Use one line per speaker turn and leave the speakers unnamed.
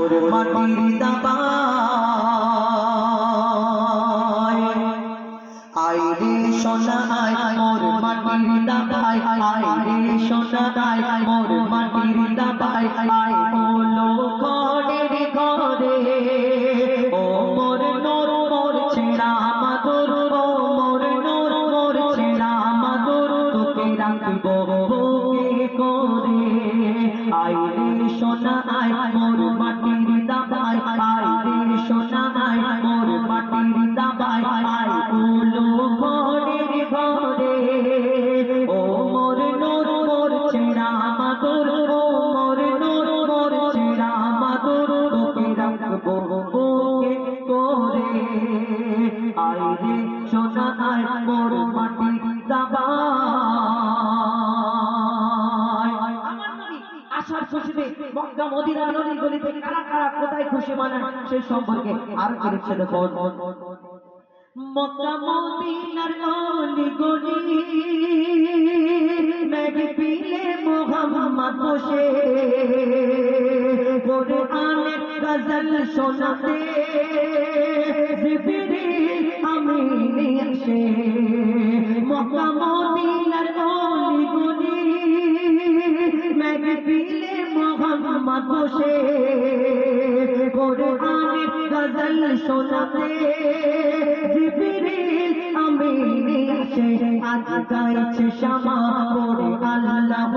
মাটির দাবায় আইরে সোনা আয় মোর মাটির দাবায় আইরে সোনা আয় মোর মাটির দাবায় আয় বলো ঘরের ঘরে ও মোর নূর মোর ছেড়া মাদুর ও মোর নূর মোর ছেড়া মাদুর তোকে রাখবো বুকে করে আইরে সোনা আয় মোর মাটির দাবায় আইরে সোনা আয় মোর মাটির দাবায় আয় বলো ঘরের ঘরে ও মোর নূর মোর ছেড়া মাদুর ও মোর নূর মোর ছেড়া মাদুর তোকে রাখবো বুকে করে আইরে সোনা আয় মোর মাটির দাবায়। আমার নবী আসার খুশিতে মক্কা মদিনা নদীর গলিতে কারা কারা কোথায় খুশি মানান সেই সম্পর্কে আরো কিছু দেখো। মক্কা মদিনার অলি গলি মেহফিলে মুহাম্মদ বসে কোরআনের গজল শোনাতে জিবরিল আমিন এসে মক্কা মদিনার অলি গলি মেহফিলে মুহাম্মদ বসে কোরআনের গজল শোনাতে জিবরিল আমিন এসে আজ গাইছে শামা পড়ে আল্লাহ